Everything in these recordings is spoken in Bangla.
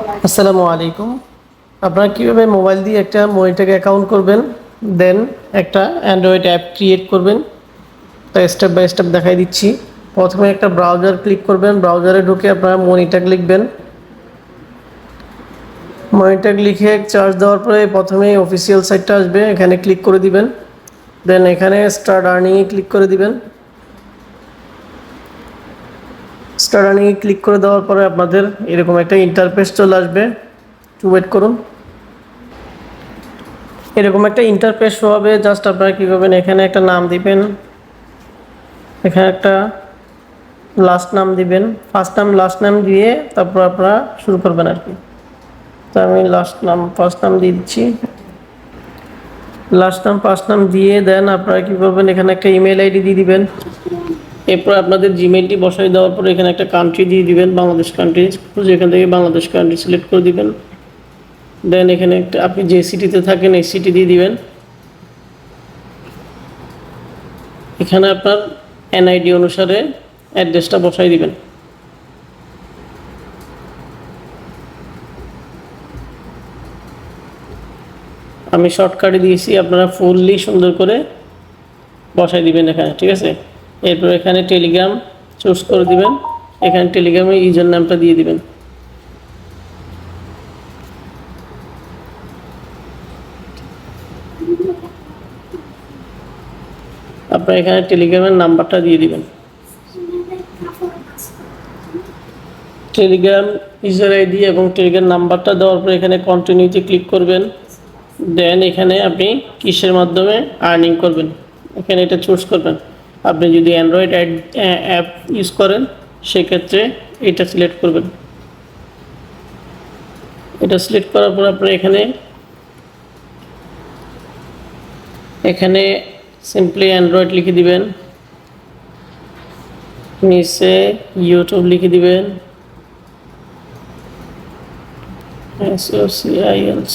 আসসালামু আলাইকুম। আপনারা কীভাবে মোবাইল দিয়ে একটা মনিটর অ্যাকাউন্ট করবেন, দেন একটা অ্যান্ড্রয়েড অ্যাপ ক্রিয়েট করবেন, তা স্টেপ বাই স্টেপ দেখাই দিচ্ছি। প্রথমে একটা ব্রাউজার ক্লিক করবেন, ব্রাউজারে ঢুকে আপনারা মনিটর লিখবেন। মনিটর লিখে চার্জ দেওয়ার পরে প্রথমেই অফিসিয়াল সাইটটা আসবে, এখানে ক্লিক করে দিবেন। দেন এখানে স্টার্ট আর্নিংয়ে ক্লিক করে দিবেন। স্টার্ট আর্নিংয়ে ক্লিক করে দেওয়ার পরে আপনাদের এরকম একটা ইন্টারফেস চলে আসবে, একটু ওয়েট করুন। এরকম একটা ইন্টারফেস শো হবে। জাস্ট আপনারা কী করবেন, এখানে একটা নাম দিবেন, এখানে একটা লাস্ট নাম দিবেন, ফার্স্ট নাম লাস্ট নাম দিয়ে তারপর আপনারা শুরু করবেন আর কি। তো আমি লাস্ট নাম ফার্স্ট নাম দিয়ে দিচ্ছি, লাস্ট নাম ফার্স্ট নাম দিয়ে দেন আপনারা কী করবেন, এখানে একটা ইমেল আইডি দিয়ে দিবেন। এরপর আপনাদের জিমেলটি বসাই দেওয়ার পর এখানে একটা কান্ট্রি দিয়ে দিবেন, বাংলাদেশ কান্ট্রি, যেখান থেকে বাংলাদেশ কান্ট্রি সিলেক্ট করে দিবেন। দেন এখানে একটা আপনি যে সিটিতে থাকেন এই সিটি দিয়ে দিবেন। এখানে আপনার এনআইডি অনুসারে অ্যাড্রেসটা বসাই দিবেন। আমি শর্টকাটে দিয়েছি, আপনারা ফুললি সুন্দর করে বসাই দিবেন এখানে, ঠিক আছে। এরপর এখানে টেলিগ্রাম চুজ করে দিবেন, এখানে টেলিগ্রামে ইউজার নামটা দিয়ে দিবেন। আপনারা এখানে টেলিগ্রামের নাম্বারটা দিয়ে দিবেন। টেলিগ্রাম ইউজার আইডি এবং টেলিগ্রাম নাম্বারটা দেওয়ার পর এখানে কন্টিনিউতে ক্লিক করবেন। দেন এখানে আপনি কিসের মাধ্যমে আর্নিং করবেন এখানে এটা চুজ করবেন। আপনি যদি অ্যান্ড্রয়েড অ্যাপ ইউজ করেন সেক্ষেত্রে এটা সিলেক্ট করবেন। এটা সিলেক্ট করার পর আপনি এখানে সিম্পলি অ্যান্ড্রয়েড লিখে দিবেন, নিচে ইউটিউব লিখে দিবেন,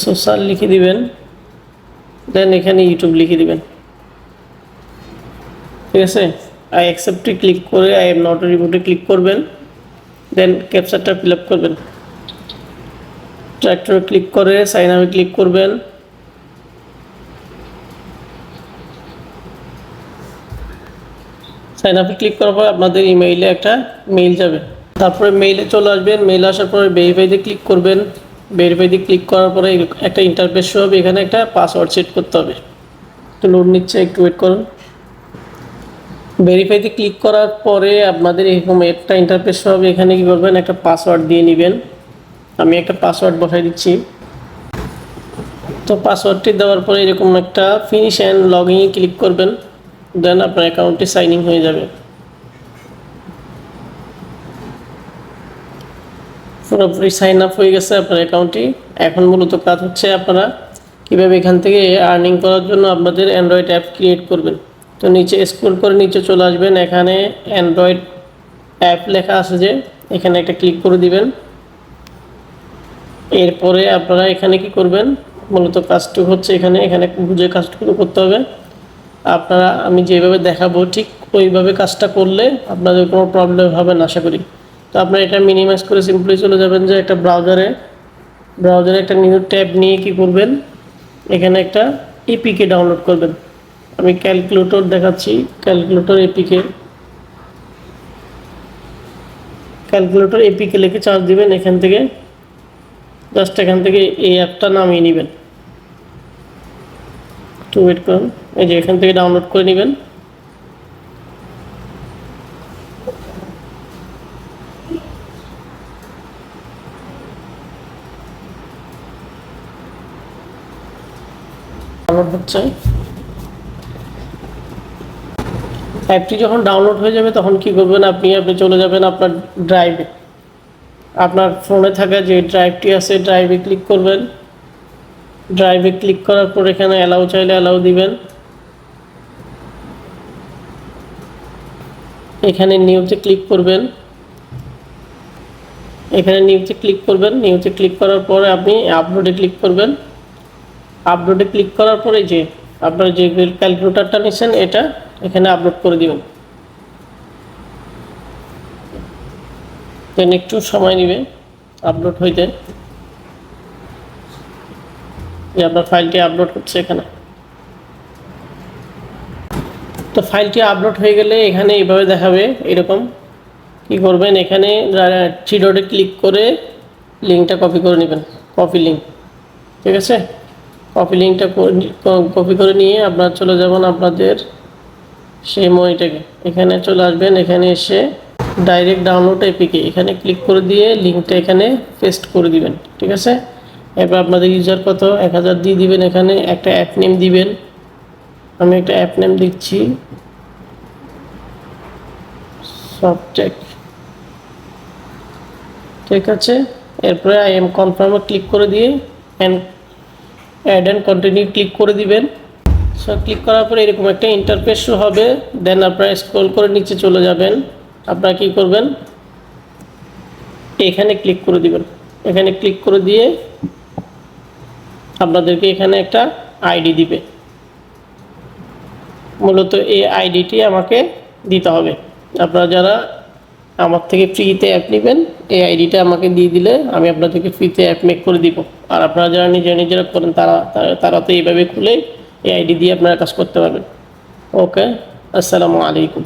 সোশ্যাল লিখে দিবেন। দেন এখানে ইউটিউব লিখে দিবেন, ঠিক আছে। আই অ্যাকসেপ্টে ক্লিক করে আই এম নট রিমোটে ক্লিক করবেন। দেন ক্যাপচারটা ফিল আপ করবেন। ট্র্যাক্টরে ক্লিক করে সাইন আপে ক্লিক করবেন। সাইন আপে ক্লিক করার পর আপনাদের ইমেইলে একটা মেইল যাবে, তারপরে মেইলে চলে আসবেন। মেইল আসার পরে ভেরিফাইতে ক্লিক করবেন। ভেরিফাইতে ক্লিক করার পরে একটা ইন্টারফেস শো হবে, এখানে একটা পাসওয়ার্ড সেট করতে হবে। একটু লোড নিচ্ছে, একটু ওয়েট করুন। ভেরিফাইতে ক্লিক করার পরে আপনাদের এরকম একটা ইন্টারফেস শো হবে, এখানে কী করবেন, একটা পাসওয়ার্ড দিয়ে নেবেন। আমি একটা পাসওয়ার্ড বসাই দিচ্ছি। তো পাসওয়ার্ডটি দেওয়ার পরে এরকম একটা ফিনিশ অ্যান্ড লগ ইনে ক্লিক করবেন। দেন আপনার অ্যাকাউন্টটি সাইন ইন হয়ে যাবে। পুরোপুরি সাইন আপ হয়ে গেছে আপনার অ্যাকাউন্টটি। এখন মূলত কাজ হচ্ছে আপনারা কীভাবে এখান থেকে আর্নিং করার জন্য আপনাদের অ্যান্ড্রয়েড অ্যাপ ক্রিয়েট করবেন। তো নিচে স্ক্রল করে নিচে চলে আসবেন, এখানে অ্যান্ড্রয়েড অ্যাপ লেখা আছে যে, এখানে একটা ক্লিক করে দিবেন। এরপরে আপনারা এখানে কি করবেন, মূলত কাজটুকু হচ্ছে এখানে বুঝে কাজটুকু করতে হবে। আপনারা আমি যেভাবে দেখাবো ঠিক ওইভাবে কাজটা করলে আপনাদের কোনো প্রবলেম হবে না আশা করি। তো আপনারা এটা মিনিমাইজ করে সিম্পলি চলে যাবেন যে একটা ব্রাউজারে একটা নিউ ট্যাব নিয়ে কি করবেন, এখানে একটা এপিকে ডাউনলোড করবেন। আমি ক্যালকুলেটর দেখাচ্ছি, ক্যালকুলেটর এপিকে লিখে চার্জ দিবেন। এখান থেকে জাস্ট এখান থেকে এই অ্যাপটা নামিয়ে নেবেন। একটু ওয়েট করুন, এই যে এখান থেকে ডাউনলোড করে নেবেন। ডাউনলোড হচ্ছে। অ্যাপটি যখন ডাউনলোড হয়ে যাবে তখন কি করবেন, আপনি চলে যাবেন আপনার ড্রাইভে। আপনার ফোনে থাকা যে ড্রাইভটি আছে ড্রাইভে ক্লিক করবেন। ড্রাইভে ক্লিক করার পর এখানে অ্যালাউ চাইলে অ্যালাউ দিবেন। এখানে নিউতে ক্লিক করবেন। নিউতে ক্লিক করার পরে আপনি আপলোডে ক্লিক করবেন। আপলোডে ক্লিক করার পরে যে আপনার যে ক্যালকুলেটরটা নিচ্ছেন এটা এখানে আপলোড করে দিবেন। দেন একটু সময় নেবে আপলোড হইতে। যে আপনার ফাইলটি আপলোড হচ্ছে এখানে। তো ফাইলটি আপলোড হয়ে গেলে এখানে এইভাবে দেখাবে এরকম। কি করবেন, এখানে থ্রি ডটে ক্লিক করে লিঙ্কটা কপি করে নেবেন, কপি লিঙ্ক। ঠিক আছে, কপি লিঙ্কটা কপি করে নিয়ে আপনারা চলে যাবেন আপনাদের সেই মনিটাকে, এখানে চলে আসবেন। এখানে এসে ডাইরেক্ট ডাউনলোড এপিকে এখানে ক্লিক করে দিয়ে লিঙ্কটা এখানে পেস্ট করে দিবেন। ঠিক আছে, এবার আপনাদের ইউজার কত 1000 দিয়ে দিবেন। এখানে একটা অ্যাপ নেম দিবেন, আমি একটা অ্যাপ নেম দিচ্ছি সফটটেক। ঠিক আছে, এরপরে আই এম কনফার্মে ক্লিক করে দিয়ে অ্যাড অ্যান্ড কন্টিনিউ ক্লিক করে দিবেন। সো ক্লিক করার পরে এরকম একটা ইন্টারফেস শো হবে। দেন আপনারা স্ক্রল করে নিচে চলে যাবেন। আপনারা কি করবেন, এখানে ক্লিক করে দিবেন। এখানে ক্লিক করে দিয়ে আপনাদেরকে এখানে একটা আইডি দিবে। মূলত এই আইডিটি আমাকে দিতে হবে। আপনারা যারা আমার থেকে ফ্রিতে অ্যাপ নেবেন, এই আইডিটা আমাকে দিয়ে দিলে আমি আপনাদেরকে ফ্রিতে অ্যাপ মেক করে দিব। আর আপনারা যারা নিজেরা করেন তারা তো এইভাবে খুলে এই আইডি দিয়ে আপনারা কাজ করতে পারবেন। ওকে, আসসালামু আলাইকুম।